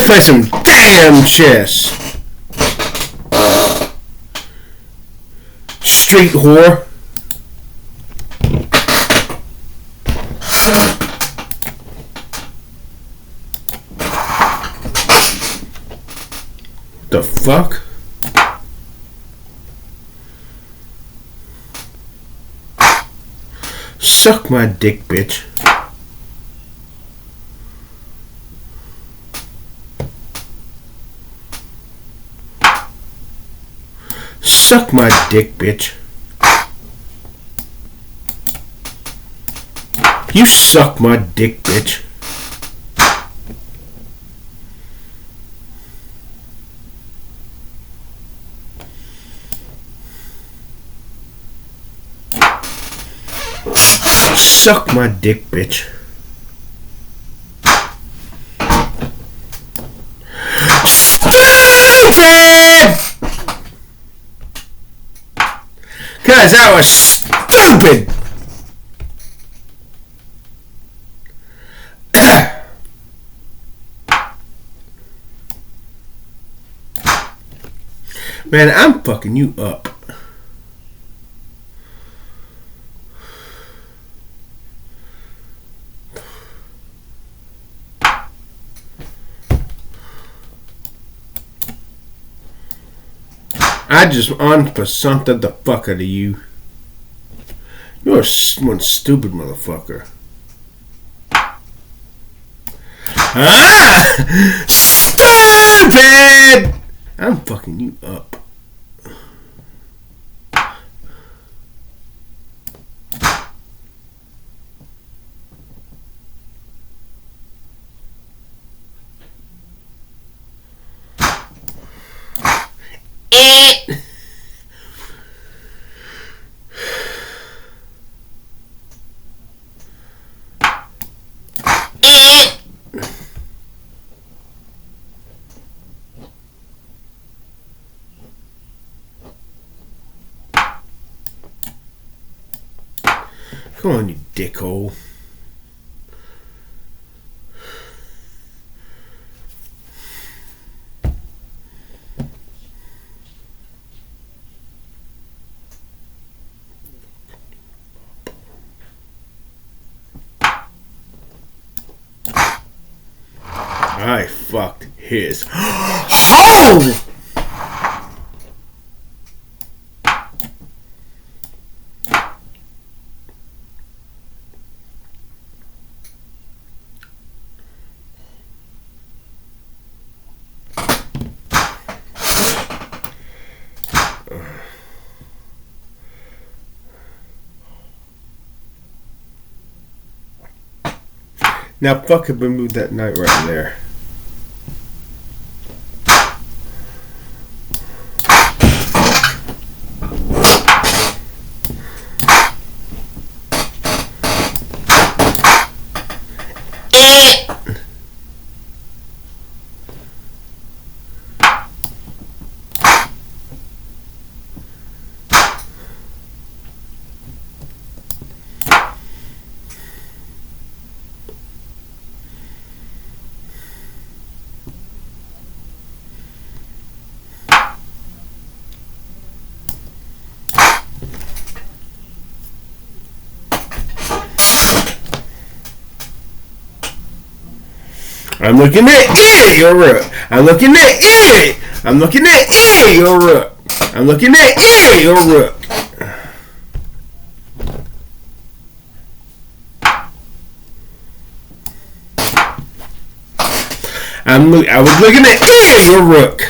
Let's play some damn chess. Street whore. The fuck? Suck my dick, bitch. Suck my dick, bitch. You suck my dick, bitch. Suck my dick, bitch. Stupid! Cause I was stupid! Man, I'm fucking you up. I just on-percented the fuck out of you. You're one stupid motherfucker. Ah! Stupid! I'm fucking you up. Come on, you dickhole. I fucked his hole! Now fucking remove that knight right there. I'm looking at your rook. I'm looking at I'm looking at your rook. I'm looking at your rook. I was looking at your rook.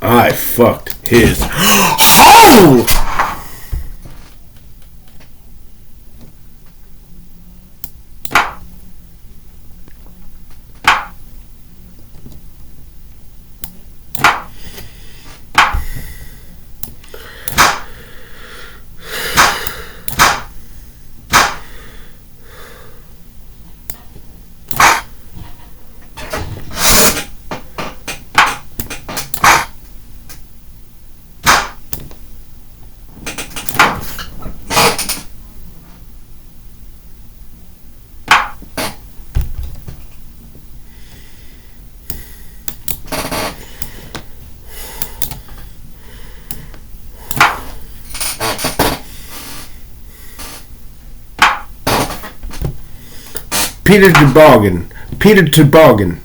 I fucked his hole! Peter Toboggan. Peter Toboggan.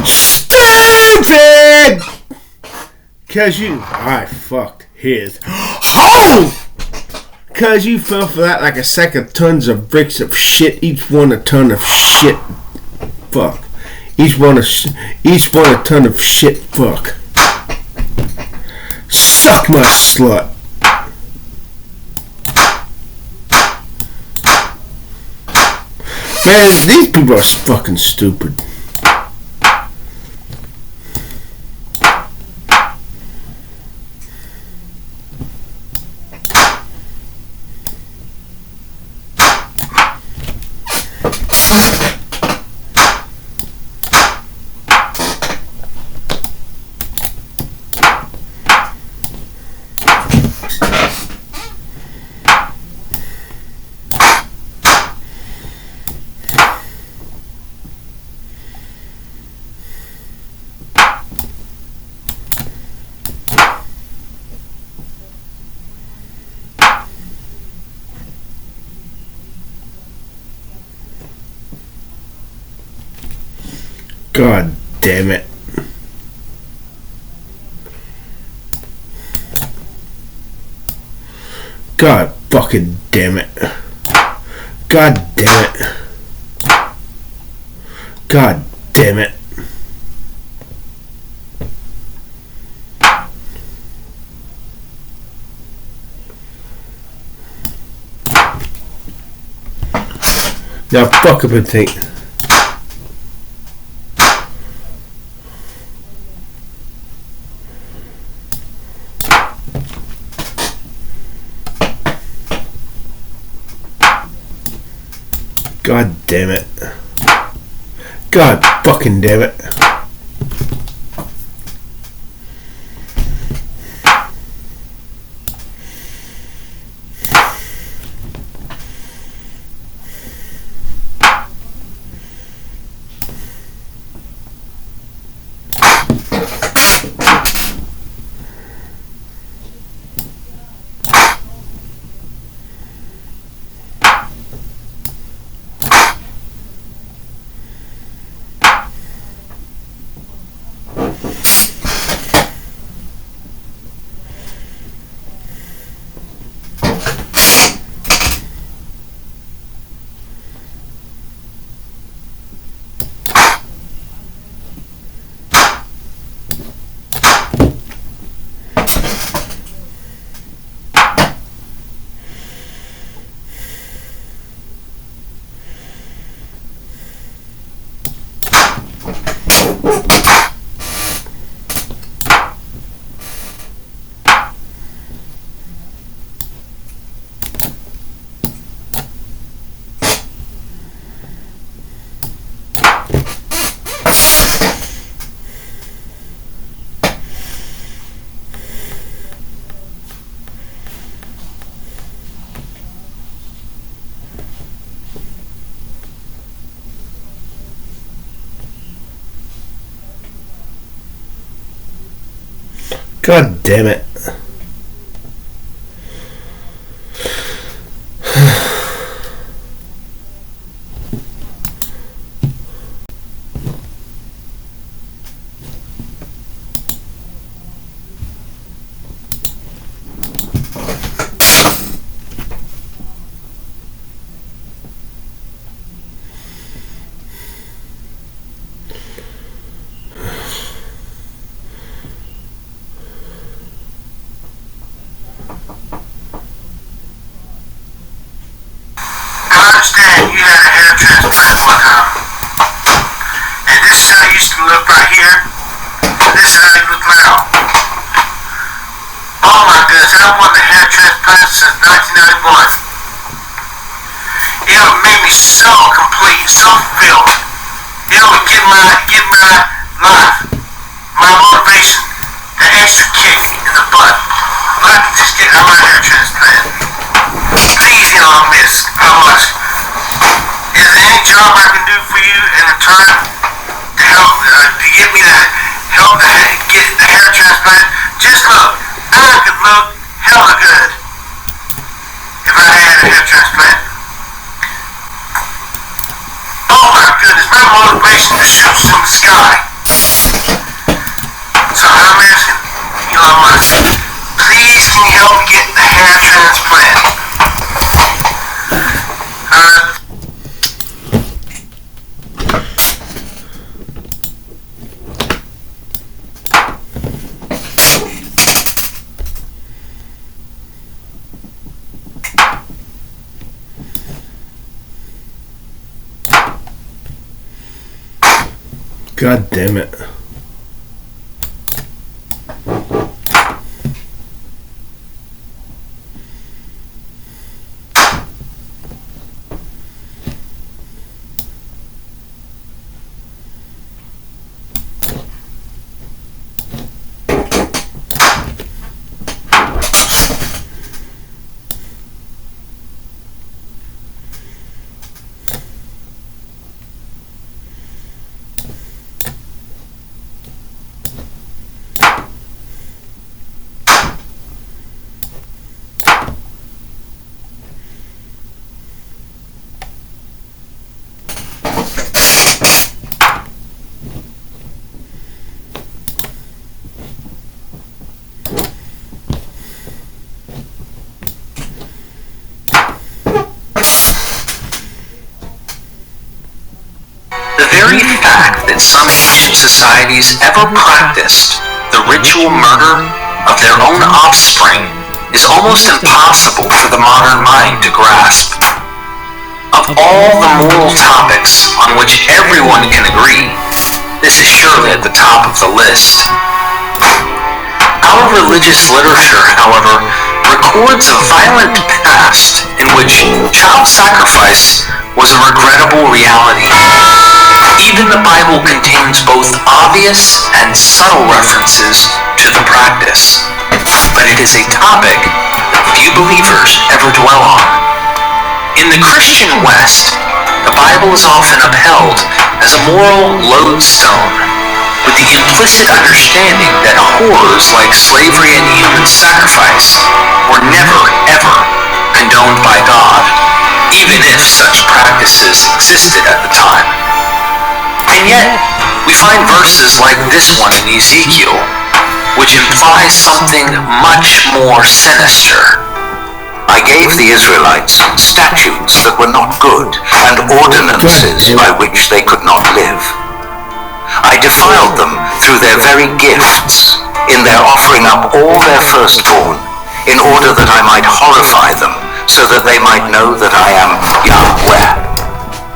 Stupid! Cause you, I fucked his hole! Cause you fell for that like a sack of tons of bricks of shit, each one a ton of shit. Fuck. Each one a ton of shit. Fuck. Suck my slut. Man, these people are fucking stupid. God damn it. God fucking damn it. God damn it. God damn it. Now fuck up and think. God damn it. God fucking damn it. God damn it. understand you had a hair transplant one time. And this is how you used to look right here. This is how you look now. Oh my goodness, I wanted a hair transplant since 1991. It would make me so complete, so fulfilled. It would give my life, my motivation, the extra kick in the butt. If I could just get out my hair transplant. Please get on this. How much? Is there any job I can do for you in return to help to get me to help get the hair transplant? Just look, I could look hella good if I had a hair transplant. Oh my goodness, my motivation just shoots from the sky. So I'm asking Elon Musk, please can you help me get the hair transplant? God damn it. The very fact that some ancient societies ever practiced the ritual murder of their own offspring is almost impossible for the modern mind to grasp. Of all the moral topics on which everyone can agree, this is surely at the top of the list. Our religious literature, however, records a violent past in which child sacrifice was a regrettable reality. Even the Bible contains both obvious and subtle references to the practice, but it is a topic that few believers ever dwell on. In the Christian West, the Bible is often upheld as a moral lodestone, with the implicit understanding that horrors like slavery and human sacrifice were never, ever condoned by God, even if such practices existed at the time. And yet, we find verses like this one in Ezekiel, which implies something much more sinister. I gave the Israelites statutes that were not good, and ordinances by which they could not live. I defiled them through their very gifts, in their offering up all their firstborn, in order that I might horrify them, so that they might know that I am Yahweh.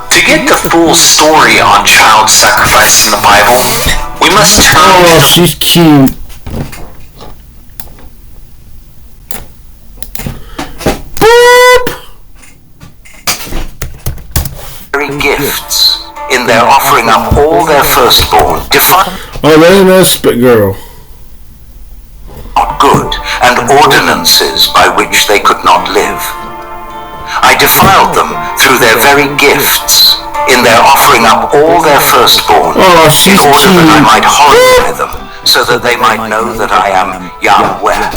To get the full story on child sacrifice in the Bible, we must turn to the she's cute. Very gifts, in their offering up all their firstborn, There's another spit girl. not good, and ordinances by which they could not live. I defiled them through their very gifts, in their offering up all their firstborn, in order that I might horrify them, so that they might know that I am Yahweh.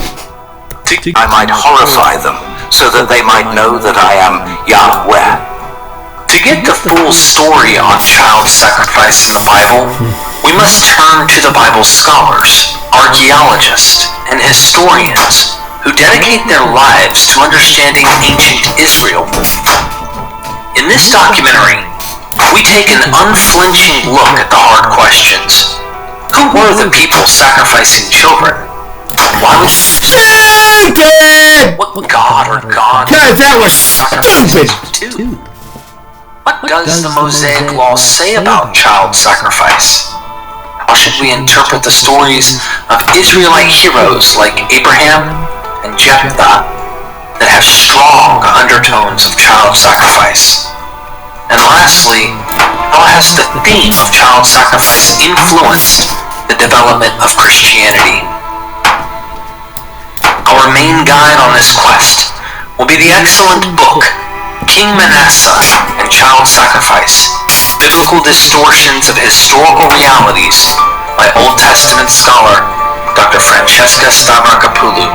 I might horrify them, so that they might know that I am Yahweh. To get the full story on child sacrifice in the Bible, we must turn to the Bible scholars, archaeologists, and historians who dedicate their lives to understanding ancient Israel. In this documentary, we take an unflinching look at the hard questions. Who were the people sacrificing children? Why was Stupid! what God or God? Guys, that was stupid! What does the Mosaic Law say about child sacrifice? How should we interpret the stories of Israelite heroes like Abraham and Jephthah that have strong undertones of child sacrifice? And lastly, how has the theme of child sacrifice influenced the development of Christianity? Our main guide on this quest will be the excellent book King Manasseh and Child Sacrifice, Biblical Distortions of Historical Realities by Old Testament scholar Dr. Francesca Stavrakopoulou.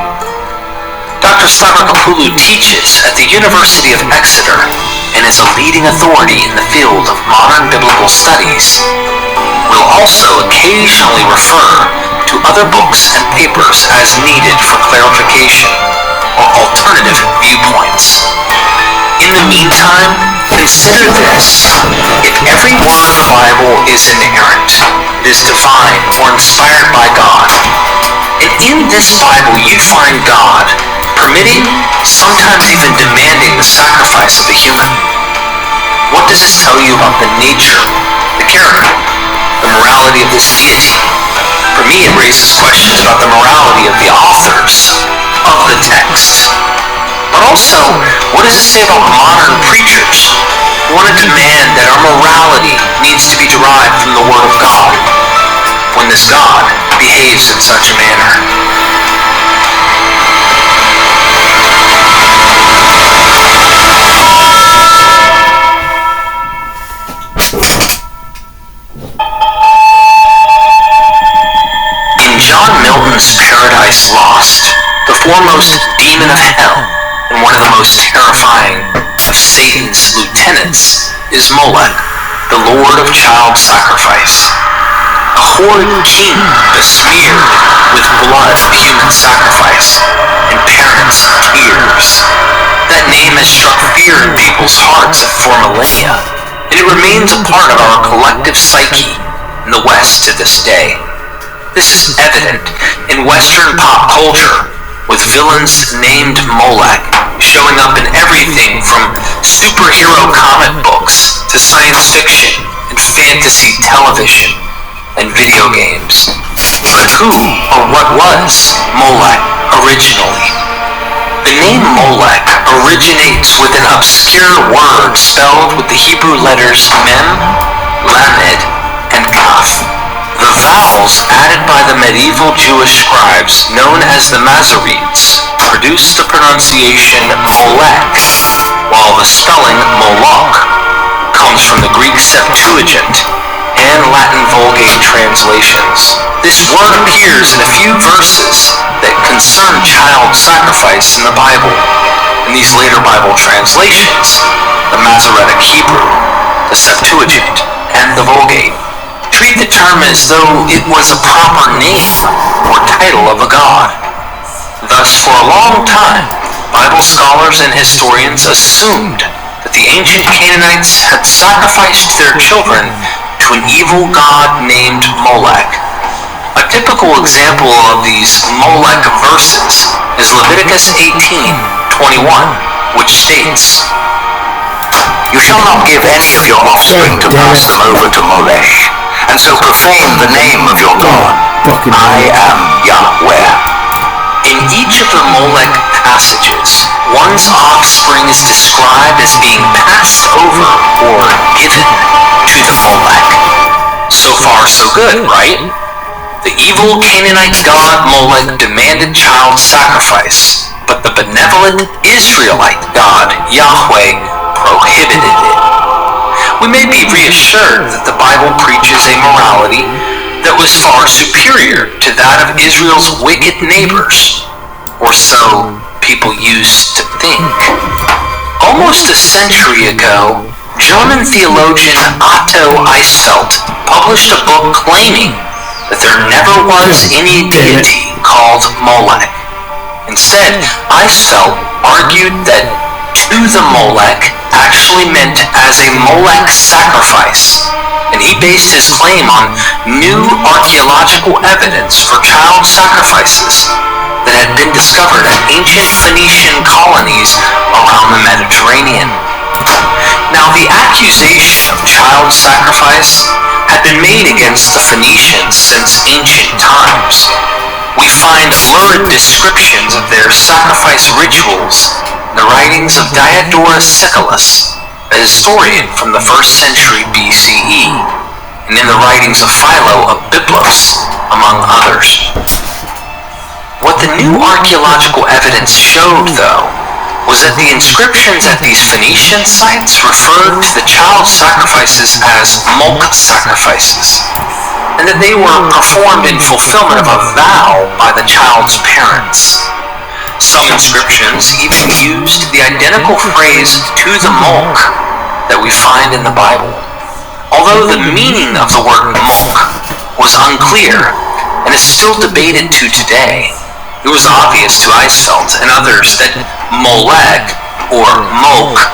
Dr. Stavrakopoulou teaches at the University of Exeter and is a leading authority in the field of modern biblical studies. We'll also occasionally refer to other books and papers as needed for clarification or alternative viewpoints. In the meantime, consider this. If every word of the Bible is inerrant, it is divine or inspired by God, and in this Bible you find God permitting, sometimes even demanding the sacrifice of the human, what does this tell you about the nature, the character, the morality of this deity? For me, it raises questions about the morality of the authors of the text. But also, what does it say about modern preachers who want to demand that our morality needs to be derived from the Word of God when this God behaves in such a manner? In John Milton's Paradise Lost, the foremost demon of hell and one of the most terrifying of Satan's lieutenants is Molech, the lord of child sacrifice. A horrid king besmeared with blood of human sacrifice and parents' tears. That name has struck fear in people's hearts for millennia, and it remains a part of our collective psyche in the West to this day. This is evident in Western pop culture, with villains named Molech showing up in everything from superhero comic books to science fiction and fantasy television and video games. But who or what was Molech originally? The name Molech originates with an obscure word spelled with the Hebrew letters Mem, Lamed, and Kaf. The vowels added by the medieval Jewish scribes known as the Masoretes produced the pronunciation Molech, while the spelling Moloch comes from the Greek Septuagint and Latin Vulgate translations. This word appears in a few verses that concern child sacrifice in the Bible. In these later Bible translations, the Masoretic Hebrew, the Septuagint, and the Vulgate, treat the term as though it was a proper name or title of a god. Thus, for a long time, Bible scholars and historians assumed that the ancient Canaanites had sacrificed their children to an evil god named Molech. A typical example of these Molech verses is Leviticus 18:21, which states, "You shall not give any of your offspring to pass them over to Molech, and so profane the name of your God. I am Yahweh." In each of the Molech passages, one's offspring is described as being passed over or given to the Molech. So far, so good, right? The evil Canaanite god Molech demanded child sacrifice, but the benevolent Israelite god Yahweh prohibited it. We may be reassured that the Bible preaches a morality that was far superior to that of Israel's wicked neighbors, or so people used to think. Almost a century ago, German theologian Otto Eisfeld published a book claiming that there never was any deity called Molech. Instead, Eisfeld argued that to the Molech actually meant as a Molech sacrifice, and he based his claim on new archaeological evidence for child sacrifices that had been discovered at ancient Phoenician colonies around the Mediterranean. Now, the accusation of child sacrifice had been made against the Phoenicians since ancient times. We find lurid descriptions of their sacrifice rituals in the writings of Diodorus Siculus, a historian from the 1st century BCE, and in the writings of Philo of Byblos, among others. What the new archaeological evidence showed, though, was that the inscriptions at these Phoenician sites referred to the child sacrifices as Molech sacrifices, and that they were performed in fulfillment of a vow by the child's parents. Some inscriptions even used the identical phrase "to the Molech" that we find in the Bible. Although the meaning of the word Molech was unclear and is still debated to today, it was obvious to Eisfeld and others that Molech, or Molech,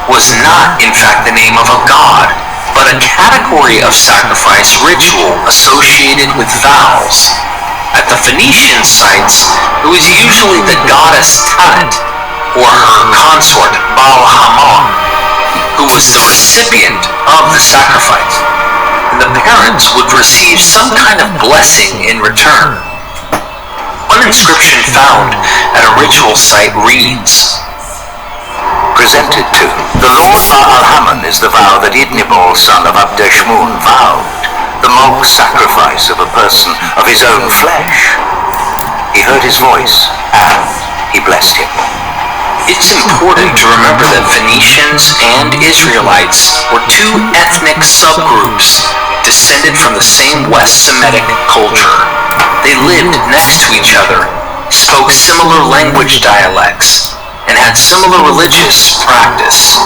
was not in fact the name of a god, but a category of sacrifice ritual associated with vows. At the Phoenician sites, it was usually the goddess Tanit, or her consort Baal-Hamon, who was the recipient of the sacrifice, and the parents would receive some kind of blessing in return. One inscription found at a ritual site reads, "Presented to the Lord Baal-Hamon is the vow that Idnibal, son of Abdeshmun, vowed, the Molech sacrifice of a person of his own flesh. He heard his voice, and he blessed him." It's important to remember that Phoenicians and Israelites were two ethnic subgroups descended from the same West Semitic culture. They lived next to each other, spoke similar language dialects, and had similar religious practice.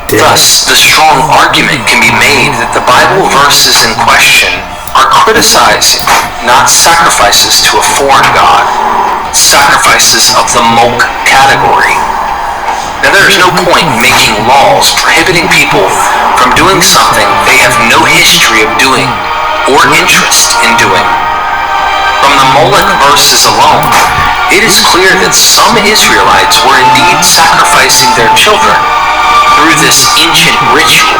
Thus, the strong argument can be made that the Bible verses in question are criticizing not sacrifices to a foreign god, sacrifices of the Molech category. Now, there is no point in making laws prohibiting people from doing something they have no history of doing or interest in doing. From the Molech verses alone, it is clear that some Israelites were indeed sacrificing their children through this ancient ritual.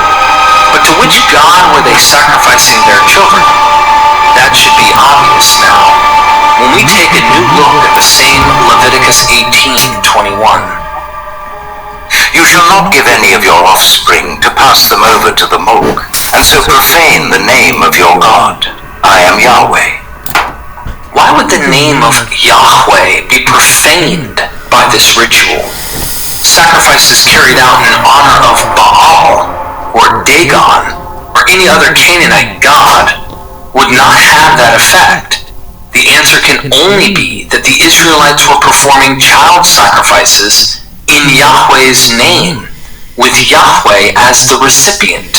But to which god were they sacrificing their children? That should be obvious now, when we take a new look at the same Leviticus 18:21. "You shall not give any of your offspring to pass them over to the Molech, and so profane the name of your God. I am Yahweh." Why would the name of Yahweh be profaned by this ritual? Sacrifices carried out in honor of Baal or Dagon are or any other Canaanite god would not have that effect. The answer can only be that the Israelites were performing child sacrifices in Yahweh's name, with Yahweh as the recipient.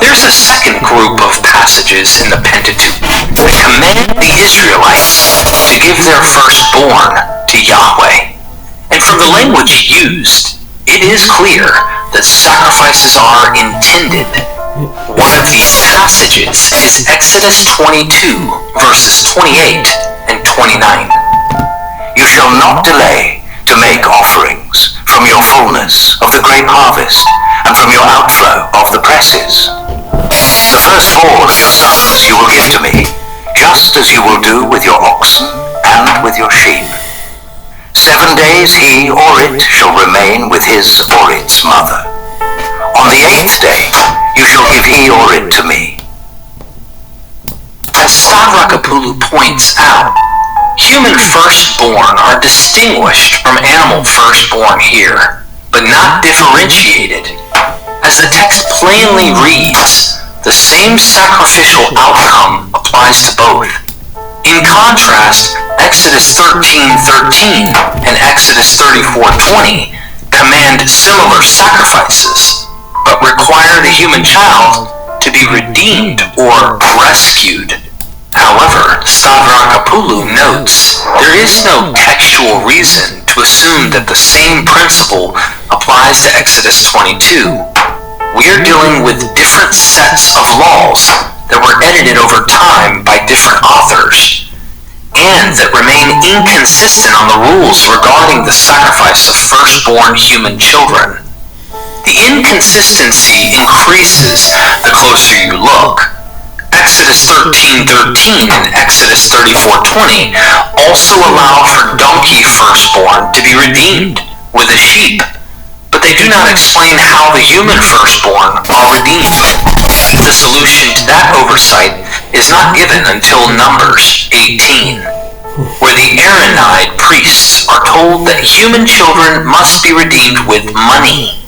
There's a second group of passages in the Pentateuch that command the Israelites to give their firstborn to Yahweh. And from the language used, it is clear that sacrifices are intended. One of these passages is Exodus 22, verses 28 and 29. You shall not delay to make offerings from your fullness of the grape harvest and from your outflow of the presses. The firstborn of your sons you will give to me, just as you will do with your oxen and with your sheep. 7 days he or it shall remain with his or its mother. On the 8th day you shall give he or it to me. As Stavrakopoulos points out, human firstborn are distinguished from animal firstborn here, but not differentiated. As the text plainly reads, the same sacrificial outcome applies to both. In contrast, Exodus 13:13 and Exodus 34:20 command similar sacrifices, but require the human child to be redeemed or rescued. However, Stavrakopoulos notes there is no textual reason to assume that the same principle applies to Exodus 22. We are dealing with different sets of laws that were edited over time by different authors, and that remain inconsistent on the rules regarding the sacrifice of firstborn human children. The inconsistency increases the closer you look. Exodus 13:13 and Exodus 34:20 also allow for donkey firstborn to be redeemed with a sheep, but they do not explain how the human firstborn are redeemed. The solution to that oversight is not given until Numbers 18, where the Aaronite priests are told that human children must be redeemed with money.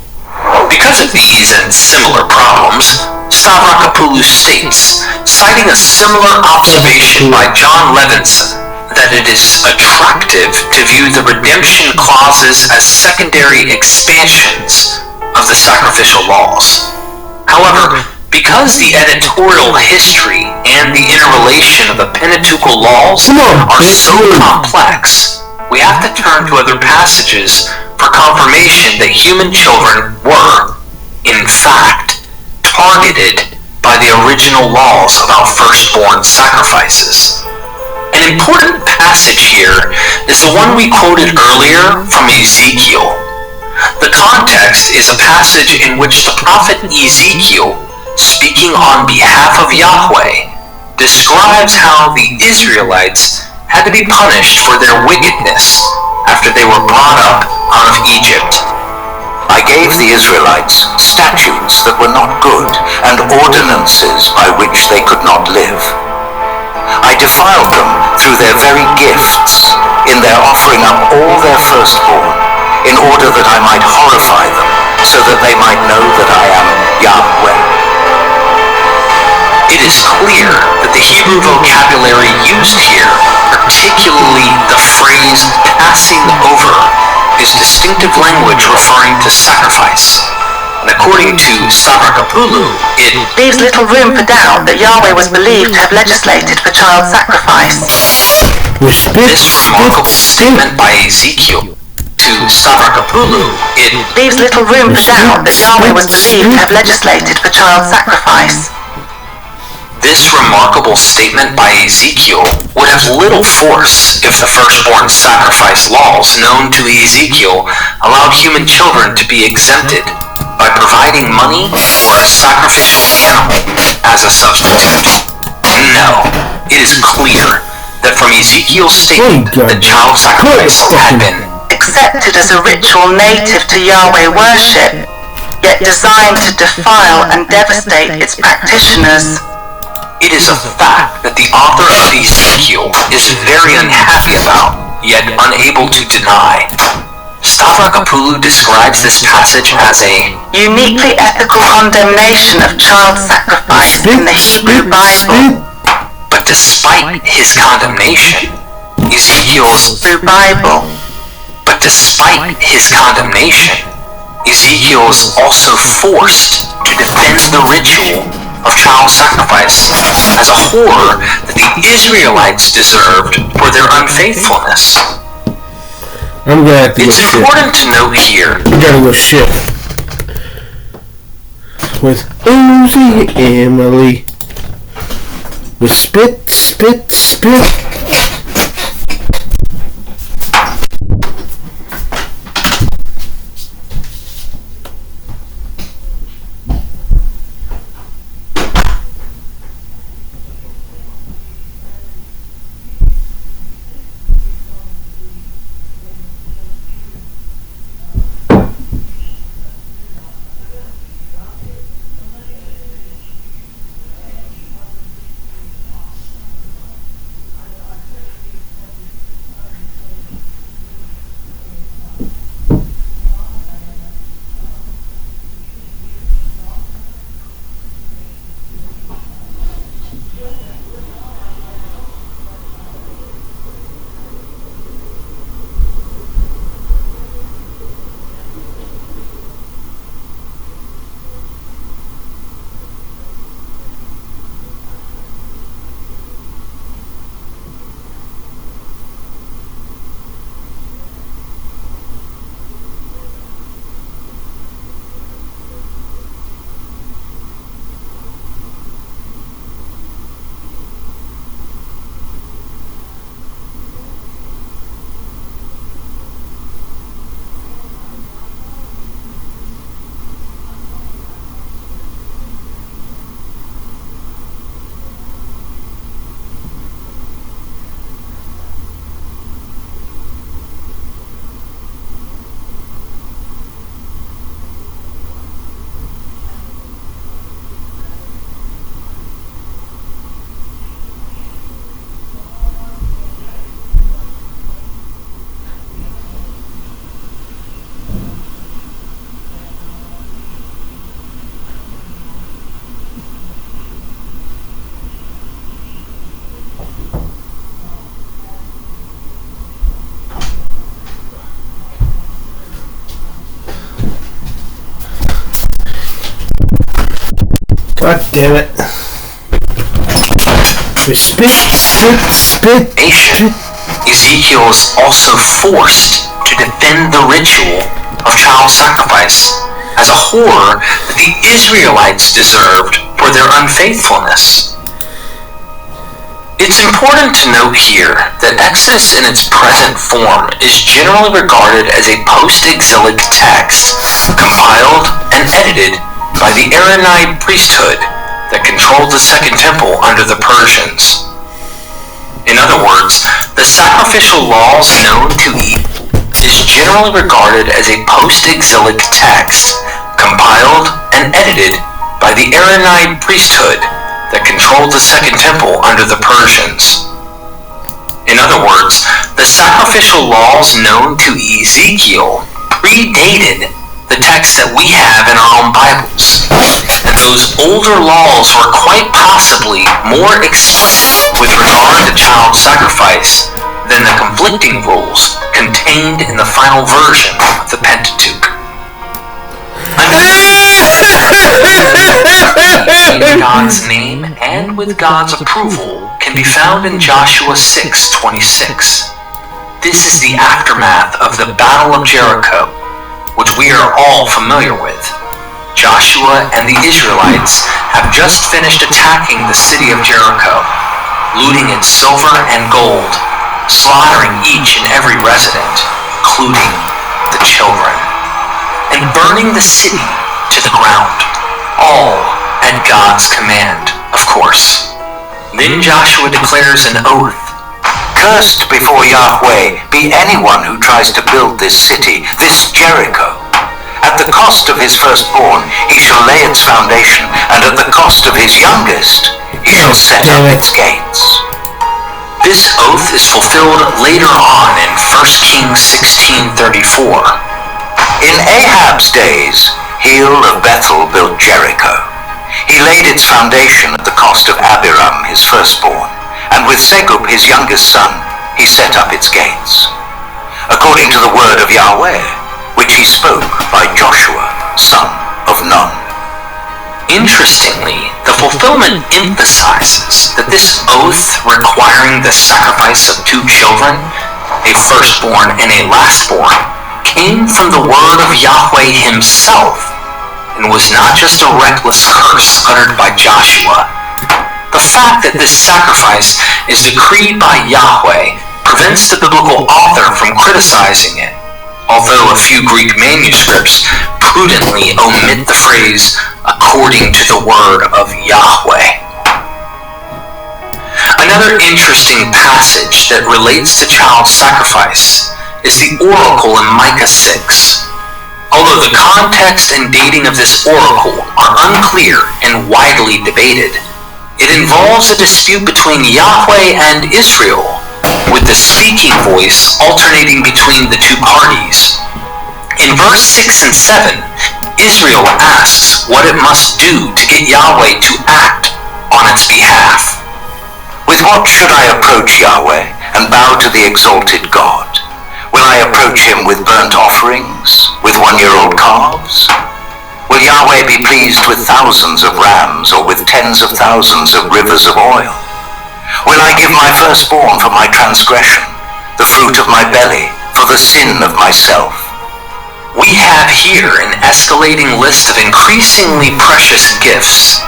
Because of these and similar problems, Stavrakopoulos states, citing a similar observation by John Levinson, that it is attractive to view the redemption clauses as secondary expansions of the sacrificial laws. However, because the editorial history and the interrelation of the Pentateuchal laws are so complex, we have to turn to other passages for confirmation that human children were, in fact, targeted by the original laws about firstborn sacrifices. An important passage here is the one we quoted earlier from Ezekiel. The context is a passage in which the prophet Ezekiel, speaking on behalf of Yahweh, describes how the Israelites had to be punished for their wickedness after they were brought up out of Egypt. I gave the Israelites statutes that were not good and ordinances by which they could not live. I defiled them through their very gifts in their offering up all their firstborn, in order that I might horrify them, so that they might know that I am Yahweh. It is clear that the Hebrew vocabulary used here, particularly the phrase passing over, is distinctive language referring to sacrifice. And according to Stavrakopoulos, it leaves little room for doubt that Yahweh was believed to have legislated for child sacrifice. This remarkable statement by Ezekiel to Stavrakopoulos, it leaves little room for doubt that Yahweh was believed to have legislated for child sacrifice. This remarkable statement by Ezekiel would have little force if the firstborn sacrifice laws known to Ezekiel allowed human children to be exempted by providing money or a sacrificial animal as a substitute. No, it is clear that from Ezekiel's statement that child sacrifice had been accepted as a ritual native to Yahweh worship, yet designed to defile and devastate its practitioners. It is a fact that the author of Ezekiel is very unhappy about, yet unable to deny. Stavrakopoulos describes this passage as a uniquely ethical condemnation of child sacrifice in the Hebrew Bible. But despite his condemnation, Ezekiel's also forced to defend the ritual of child sacrifice as a horror that the Israelites deserved for their unfaithfulness. I'm gonna have to It's important to note here. I gotta go shit with Uzi Emily with spit. God damn it. Spit. Ezekiel is also forced to defend the ritual of child sacrifice as a horror that the Israelites deserved for their unfaithfulness. It's important to note here that Exodus in its present form is generally regarded as a post-exilic text compiled and edited by the Aaronide priesthood that controlled the Second Temple under the Persians. In other words, the sacrificial laws known to is generally regarded as a post-exilic text compiled and edited by the Aaronide priesthood that controlled the Second Temple under the Persians. In other words, the sacrificial laws known to Ezekiel predated the text that we have in our own Bibles. And those older laws were quite possibly more explicit with regard to child sacrifice than the conflicting rules contained in the final version of the Pentateuch. In God's name and with God's approval can be found in Joshua 6:26. This is the aftermath of the Battle of Jericho, which we are all familiar with. Joshua and the Israelites have just finished attacking the city of Jericho, looting its silver and gold, slaughtering each and every resident, including the children, and burning the city to the ground, all at God's command, of course. Then Joshua declares an oath. Cursed before Yahweh be anyone who tries to build this city, this Jericho. At the cost of his firstborn, he shall lay its foundation, and at the cost of his youngest, he shall set up its gates. This oath is fulfilled later on in 1 Kings 16:34. In Ahab's days, Heel of Bethel built Jericho. He laid its foundation at the cost of Abiram, his firstborn, and with Segub, his youngest son, he set up its gates, according to the word of Yahweh, which he spoke by Joshua, son of Nun. Interestingly, the fulfillment emphasizes that this oath requiring the sacrifice of two children, a firstborn and a lastborn, came from the word of Yahweh himself, and was not just a reckless curse uttered by Joshua. The fact that this sacrifice is decreed by Yahweh prevents the biblical author from criticizing it, although a few Greek manuscripts prudently omit the phrase, according to the word of Yahweh. Another interesting passage that relates to child sacrifice is the oracle in Micah 6. Although the context and dating of this oracle are unclear and widely debated, it involves a dispute between Yahweh and Israel, with the speaking voice alternating between the two parties. In verse 6 and 7, Israel asks what it must do to get Yahweh to act on its behalf. With what should I approach Yahweh and bow to the exalted God? Will I approach him with burnt offerings, with one-year-old calves? Will Yahweh be pleased with thousands of rams, or with tens of thousands of rivers of oil? Will I give my firstborn for my transgression, the fruit of my belly, for the sin of myself? We have here an escalating list of increasingly precious gifts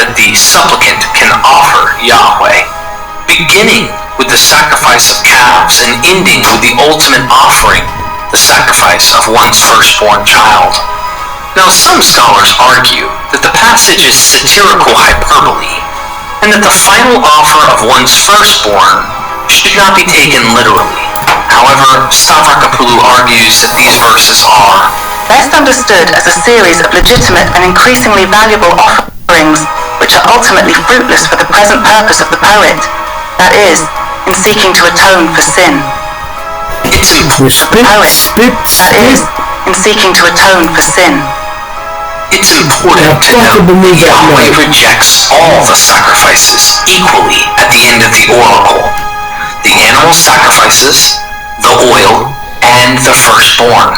that the supplicant can offer Yahweh, beginning with the sacrifice of calves and ending with the ultimate offering, the sacrifice of one's firstborn child. Now, some scholars argue that the passage is satirical hyperbole, and that the final offer of one's firstborn should not be taken literally. However, Stavrakopoulos argues that these verses are best understood as a series of legitimate and increasingly valuable offerings which are ultimately fruitless for the present purpose of the poet, that is, in seeking to atone for sin. It's important to note that Yahweh rejects all the sacrifices equally at the end of the oracle: the animal sacrifices, the oil, and the firstborn.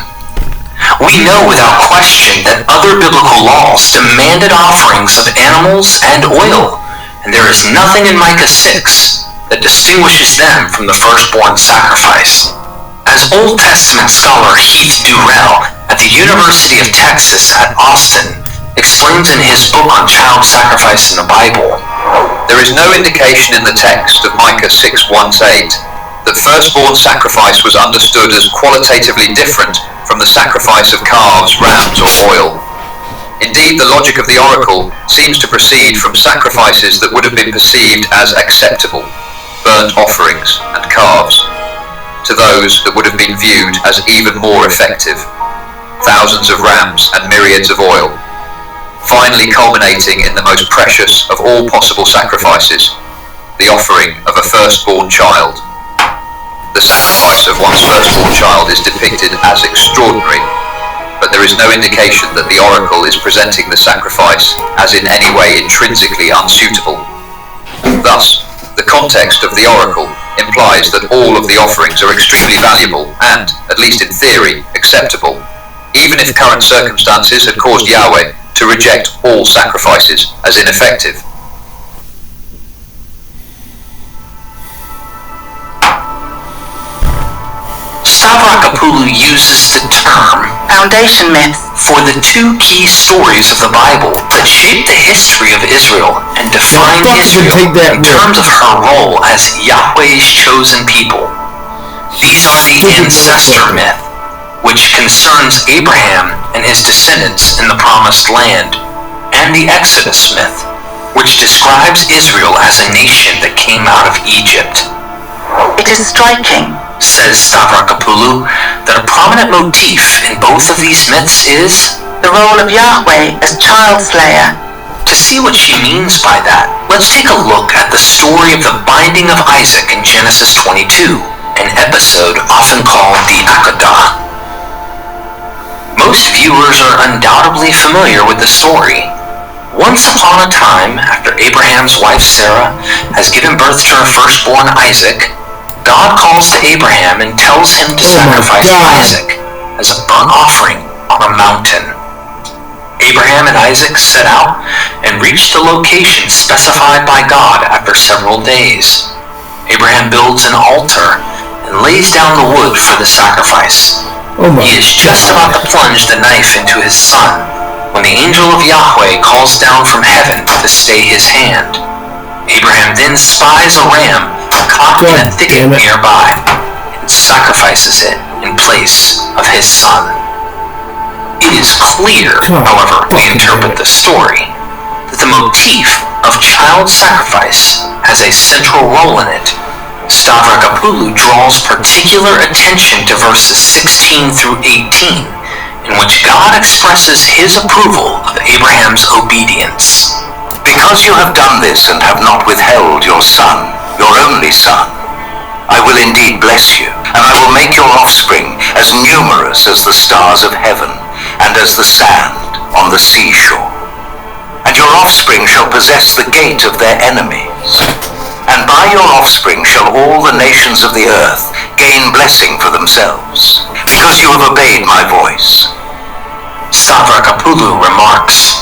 We know without question that other biblical laws demanded offerings of animals and oil, and there is nothing in Micah 6 that distinguishes them from the firstborn sacrifice. As Old Testament scholar Heath Durrell at the University of Texas at Austin explains in his book on child sacrifice in the Bible, there is no indication in the text of Micah 6:1-8 that firstborn sacrifice was understood as qualitatively different from the sacrifice of calves, rams, or oil. Indeed, the logic of the oracle seems to proceed from sacrifices that would have been perceived as acceptable, burnt offerings and calves, to those that would have been viewed as even more effective, thousands of rams and myriads of oil, finally culminating in the most precious of all possible sacrifices, the offering of a firstborn child. The sacrifice of one's firstborn child is depicted as extraordinary, but there is no indication that the oracle is presenting the sacrifice as in any way intrinsically unsuitable. Thus, the context of the oracle implies that all of the offerings are extremely valuable and, at least in theory, acceptable, even if current circumstances had caused Yahweh to reject all sacrifices as ineffective. Stavrakopoulos uses the term foundation myth for the two key stories of the Bible that shape the history of Israel and define Israel in terms of her role as Yahweh's chosen people. These are the ancestor myth, which concerns Abraham and his descendants in the Promised Land, and the Exodus myth, which describes Israel as a nation that came out of Egypt. It is striking, says Stavrakopoulos, that a prominent motif in both of these myths is the role of Yahweh as child slayer. To see what she means by that, let's take a look at the story of the binding of Isaac in Genesis 22, an episode often called the Akedah. Most viewers are undoubtedly familiar with the story. Once upon a time, after Abraham's wife Sarah has given birth to her firstborn Isaac, God calls to Abraham and tells him to sacrifice Isaac as a burnt offering on a mountain. Abraham and Isaac set out and reached the location specified by God after several days. Abraham builds an altar and lays down the wood for the sacrifice. He is just about to plunge the knife into his son when the angel of Yahweh calls down from heaven to stay his hand. Abraham then spies a ram caught in a thicket nearby and sacrifices it in place of his son. It is clear, however we interpret the story, that the motif of child sacrifice has a central role in it. Stavrakopulu draws particular attention to verses 16 through 18, in which God expresses his approval of Abraham's obedience. Because you have done this and have not withheld your son, your only son, I will indeed bless you, and I will make your offspring as numerous as the stars of heaven, and as the sand on the seashore. And your offspring shall possess the gate of their enemies. And by your offspring shall all the nations of the earth gain blessing for themselves, because you have obeyed my voice. Stavrakopulu remarks,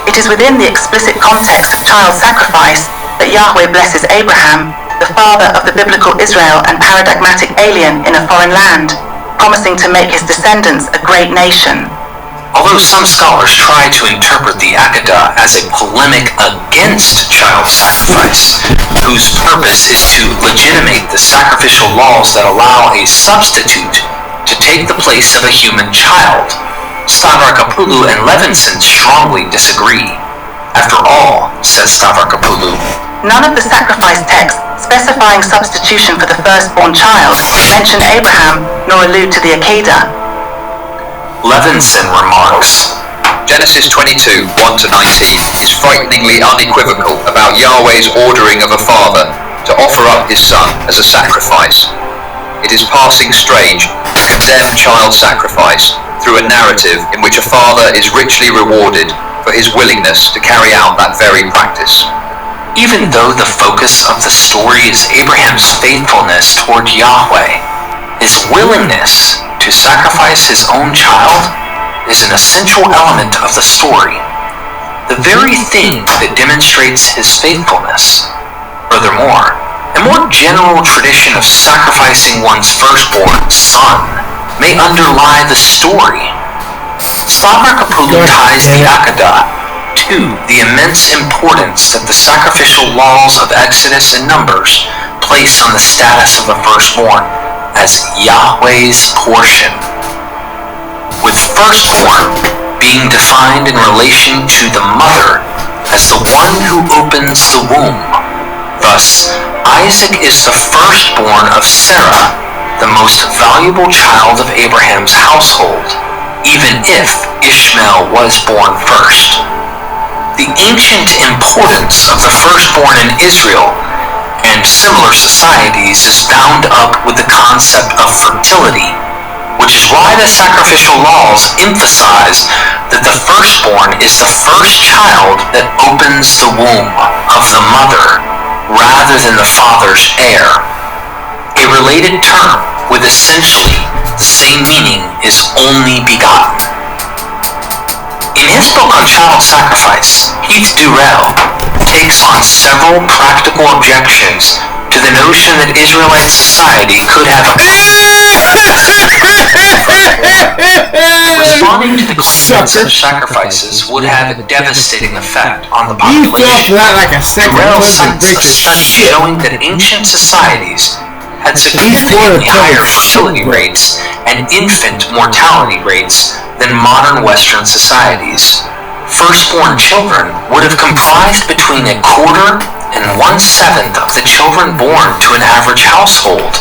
It is within the explicit context of child sacrifice that Yahweh blesses Abraham, the father of the biblical Israel and paradigmatic alien in a foreign land, promising to make his descendants a great nation. Although some scholars try to interpret the Akedah as a polemic against child sacrifice, whose purpose is to legitimate the sacrificial laws that allow a substitute to take the place of a human child, Stavrakopulu and Levinson strongly disagree. After all, says Stavrakopulu, none of the sacrifice texts specifying substitution for the firstborn child mention Abraham nor allude to the Akedah. Levinson remarks, Genesis 22, 1-19 is frighteningly unequivocal about Yahweh's ordering of a father to offer up his son as a sacrifice. It is passing strange to condemn child sacrifice through a narrative in which a father is richly rewarded for his willingness to carry out that very practice. even though the focus of the story is Abraham's faithfulness toward Yahweh, his willingness to sacrifice his own child is an essential element of the story, the very thing that demonstrates his faithfulness. Furthermore, a more general tradition of sacrificing one's firstborn son may underlie the story. Stavrakopulu ties the Akedah to the immense importance that the sacrificial laws of Exodus and Numbers place on the status of the firstborn as Yahweh's portion, with firstborn being defined in relation to the mother as the one who opens the womb. Thus, Isaac is the firstborn of Sarah, the most valuable child of Abraham's household, even if Ishmael was born first. The ancient importance of the firstborn in Israel and similar societies is bound up with the concept of fertility, which is why the sacrificial laws emphasize that the firstborn is the first child that opens the womb of the mother rather than the father's heir. A related term with essentially the same meaning is only begotten. In his book on child sacrifice, Heath Durrell takes on several practical objections to the notion that Israelite society could have responding to the claims of sacrifices would have a devastating effect on the population. Durrell cites a study showing that ancient societies had significantly higher fertility rates and infant mortality rates than modern Western societies. Firstborn children would have comprised between 1/4 and 1/7 of the children born to an average household,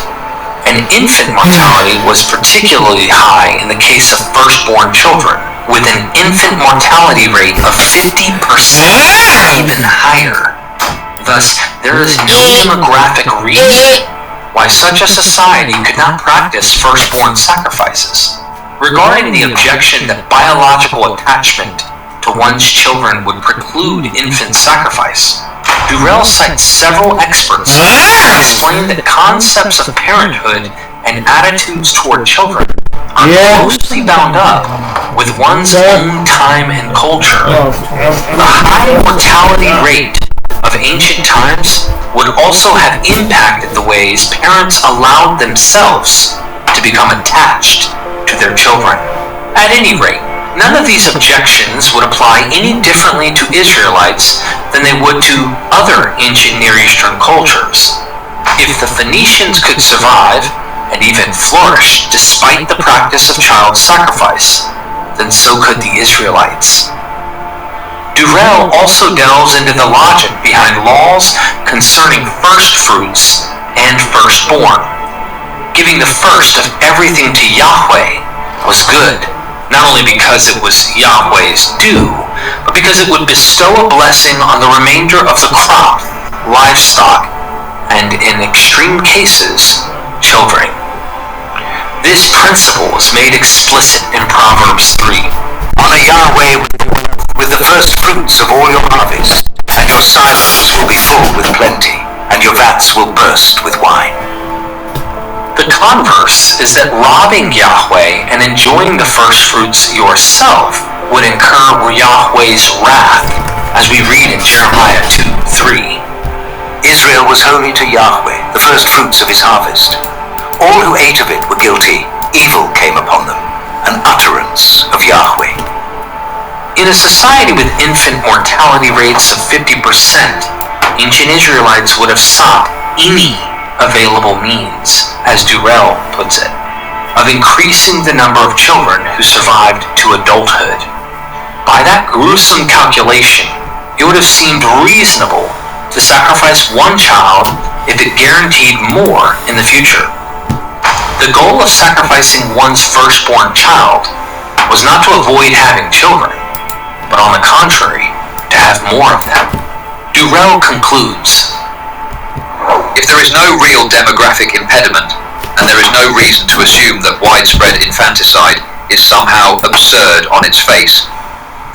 and infant mortality was particularly high in the case of firstborn children, with an infant mortality rate of 50%, even higher. Thus, there is no demographic reason why such a society could not practice firstborn sacrifices. Regarding the objection that biological attachment to one's children would preclude infant sacrifice, Durrell cites several experts who explain that concepts of parenthood and attitudes toward children are closely bound up with one's own time and culture. The high mortality rate of ancient times would also have impacted the ways parents allowed themselves to become attached to their children. At any rate, none of these objections would apply any differently to Israelites than they would to other ancient Near Eastern cultures. If the Phoenicians could survive and even flourish despite the practice of child sacrifice, then so could the Israelites. Durrell also delves into the logic behind laws concerning first fruits and firstborn. Giving the first of everything to Yahweh was good, not only because it was Yahweh's due, but because it would bestow a blessing on the remainder of the crop, livestock, and in extreme cases, children. This principle is made explicit in Proverbs 3. Honor Yahweh with the first fruits of all your harvest, and your silos will be full with plenty, and your vats will burst with wine. The converse is that robbing Yahweh and enjoying the first fruits yourself would incur Yahweh's wrath, as we read in Jeremiah 2:3. Israel was holy to Yahweh, the first fruits of his harvest. All who ate of it were guilty. Evil came upon them, an utterance of Yahweh. In a society with infant mortality rates of 50%, ancient Israelites would have sought any available means, as Durrell puts it, of increasing the number of children who survived to adulthood. By that gruesome calculation, it would have seemed reasonable to sacrifice one child if it guaranteed more in the future. The goal of sacrificing one's firstborn child was not to avoid having children, but on the contrary, to have more of them. Durrell concludes, if there is no real demographic impediment, and there is no reason to assume that widespread infanticide is somehow absurd on its face,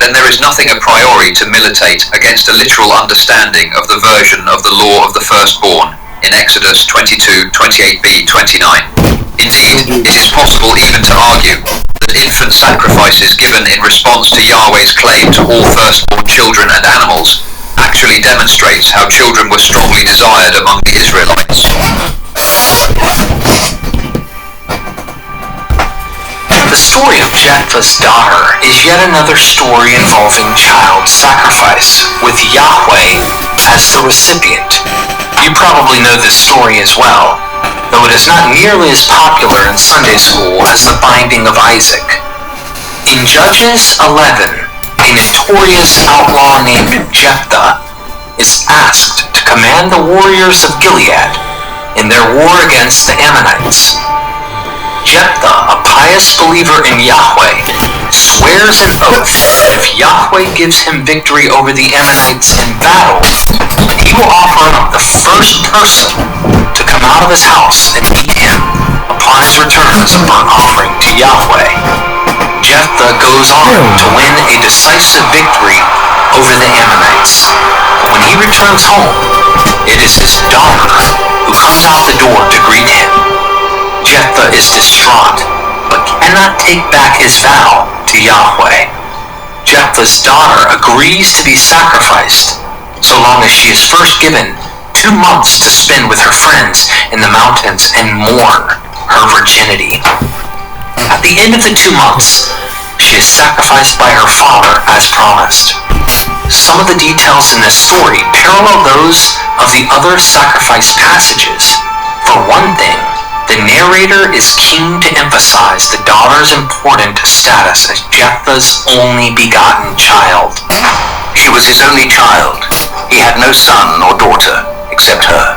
then there is nothing a priori to militate against a literal understanding of the version of the law of the firstborn in Exodus 22, 28b, 29. Indeed, it is possible even to argue that infant sacrifices given in response to Yahweh's claim to all firstborn children and animals actually demonstrates how children were strongly desired among the Israelites. The story of Jephthah's daughter is yet another story involving child sacrifice, with Yahweh as the recipient. You probably know this story as well, though it is not nearly as popular in Sunday school as the binding of Isaac. In Judges 11, a notorious outlaw named Jephthah is asked to command the warriors of Gilead in their war against the Ammonites. Jephthah, a pious believer in Yahweh, swears an oath that if Yahweh gives him victory over the Ammonites in battle, he will offer up the first person to come out of his house and meet him upon his return as a burnt offering to Yahweh. Jephthah goes on to win a decisive victory over the Ammonites. When he returns home, it is his daughter who comes out the door to greet him. Jephthah is distraught, but cannot take back his vow to Yahweh. Jephthah's daughter agrees to be sacrificed, so long as she is first given 2 months to spend with her friends in the mountains and mourn her virginity. At the end of the 2 months, she is sacrificed by her father as promised. Some of the details in this story parallel those of the other sacrifice passages. For one thing, the narrator is keen to emphasize the daughter's important status as Jephthah's only begotten child. She was his only child. He had no son or daughter except her.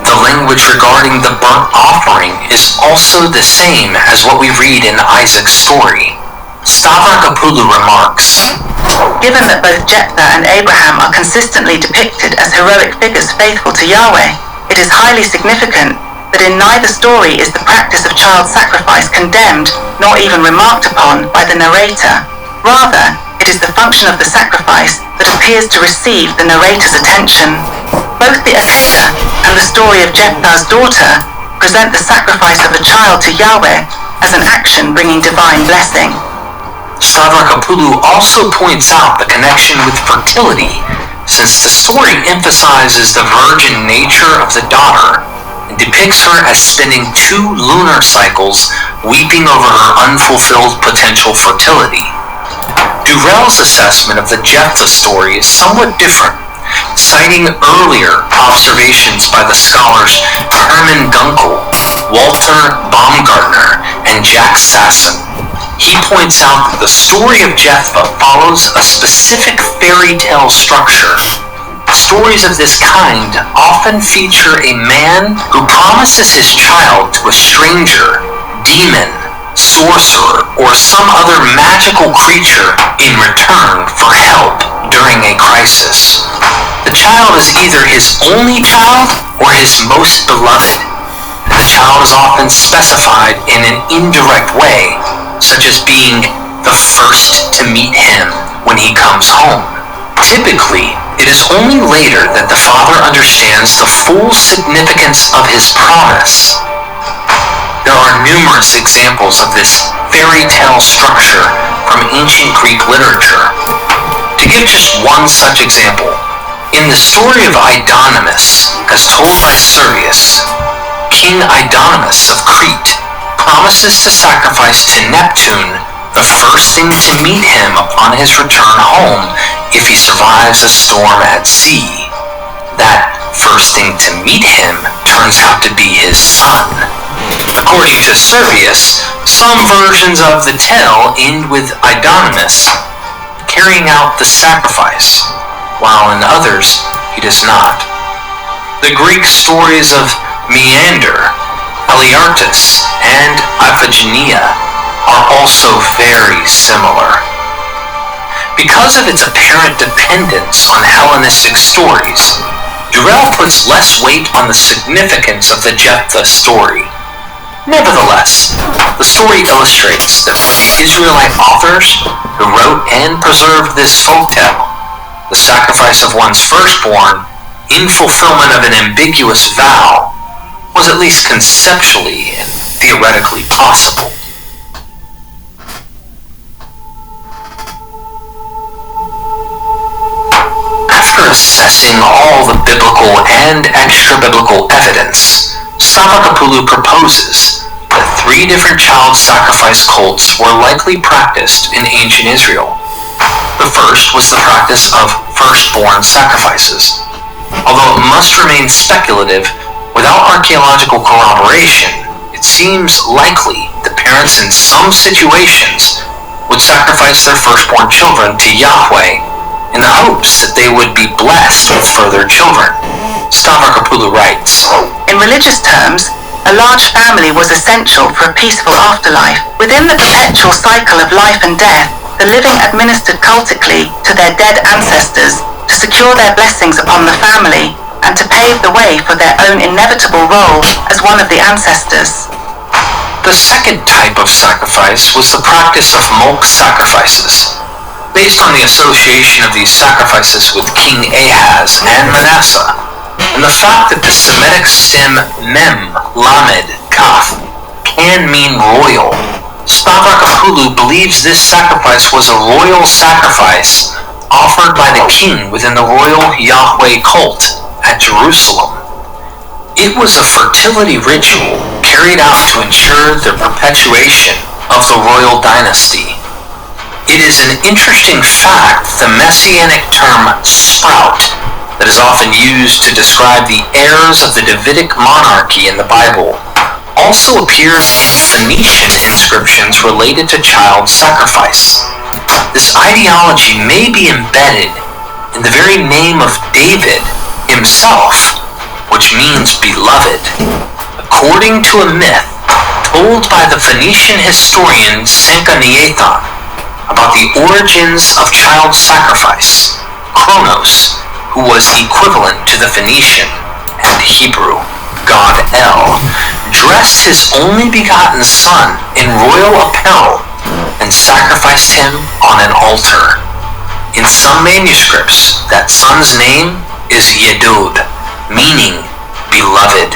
The language regarding the burnt offering is also the same as what we read in Isaac's story. Stavrakopulu remarks, Given that both Jephthah and Abraham are consistently depicted as heroic figures faithful to Yahweh, it is highly significant that in neither story is the practice of child sacrifice condemned nor even remarked upon by the narrator. Rather, it is the function of the sacrifice that appears to receive the narrator's attention. Both the Akedah and the story of Jephthah's daughter present the sacrifice of a child to Yahweh as an action bringing divine blessing. Stavrakopulu also points out the connection with fertility, since the story emphasizes the virgin nature of the daughter and depicts her as spending 2 lunar cycles weeping over her unfulfilled potential fertility. Durell's assessment of the Jephthah story is somewhat different, citing earlier observations by the scholars Hermann Gunkel, Walter Baumgartner, and Jack Sasson. He points out that the story of Jephthah follows a specific fairy tale structure. Stories of this kind often feature a man who promises his child to a stranger, demon, sorcerer, or some other magical creature in return for help during a crisis. The child is either his only child or his most beloved. The child is often specified in an indirect way, such as being the first to meet him when he comes home. Typically, it is only later that the father understands the full significance of his promise. There are numerous examples of this fairy tale structure from ancient Greek literature. To give just one such example, in the story of Idonemus, as told by Servius, King Idonemus of Crete promises to sacrifice to Neptune the first thing to meet him upon his return home if he survives a storm at sea. That first thing to meet him turns out to be his son. According to Servius, some versions of the tale end with Idonemus carrying out the sacrifice, while in others he does not. The Greek stories of Meander, Heliartus, and Iphigenia are also very similar. Because of its apparent dependence on Hellenistic stories, Durell puts less weight on the significance of the Jephthah story. Nevertheless, the story illustrates that for the Israelite authors who wrote and preserved this folktale, the sacrifice of one's firstborn in fulfillment of an ambiguous vow was at least conceptually and theoretically possible. After assessing all the biblical and extra-biblical evidence, Stavrakopulu proposes that 3 different child sacrifice cults were likely practiced in ancient Israel. The first was the practice of firstborn sacrifices. Although it must remain speculative, without archaeological corroboration, it seems likely that parents in some situations would sacrifice their firstborn children to Yahweh in the hopes that they would be blessed with further children. Stavrakopulu writes, In religious terms, a large family was essential for a peaceful afterlife. Within the perpetual cycle of life and death, the living administered cultically to their dead ancestors to secure their blessings upon the family and to pave the way for their own inevitable role as one of the ancestors. The second type of sacrifice was the practice of mulk sacrifices, based on the association of these sacrifices with King Ahaz and Manasseh, and the fact that the Semitic stem mem, lamed, kaf, can mean royal. Stavrakopulu believes this sacrifice was a royal sacrifice offered by the king within the royal Yahweh cult at Jerusalem. It was a fertility ritual carried out to ensure the perpetuation of the royal dynasty. It is an interesting fact the messianic term sprout that is often used to describe the heirs of the Davidic monarchy in the Bible also appears in Phoenician inscriptions related to child sacrifice. This ideology may be embedded in the very name of David himself, which means beloved, according to a myth told by the Phoenician historian Sencaniethan. about the origins of child sacrifice, Kronos, who was equivalent to the Phoenician and Hebrew god El, dressed his only begotten son in royal apparel and sacrificed him on an altar. In some manuscripts, that son's name is Yedud, meaning beloved.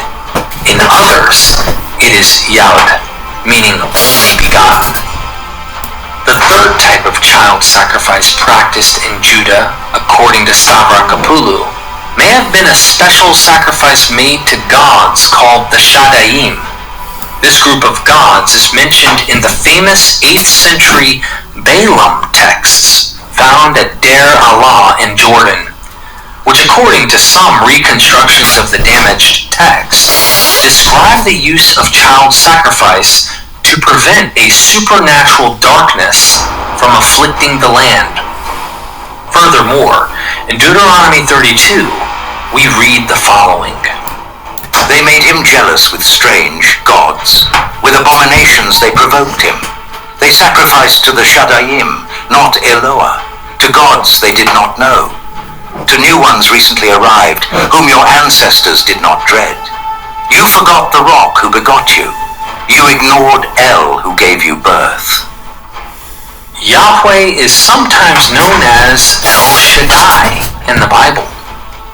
In others, it is Yad, meaning only begotten. The third type of child sacrifice practiced in Judah, according to Stavrakopulu, may have been a special sacrifice made to gods called the Shadaim. This group of gods is mentioned in the famous 8th century Balaam texts found at Deir Allah in Jordan, which according to some reconstructions of the damaged text, describe the use of child sacrifice to prevent a supernatural darkness from afflicting the land. Furthermore, in Deuteronomy 32, we read the following. They made him jealous with strange gods. With abominations they provoked him. They sacrificed to the Shadaim, not Eloah, to gods they did not know, to new ones recently arrived, whom your ancestors did not dread. You forgot the rock who begot you. You ignored El who gave you birth. Yahweh is sometimes known as El Shaddai in the Bible,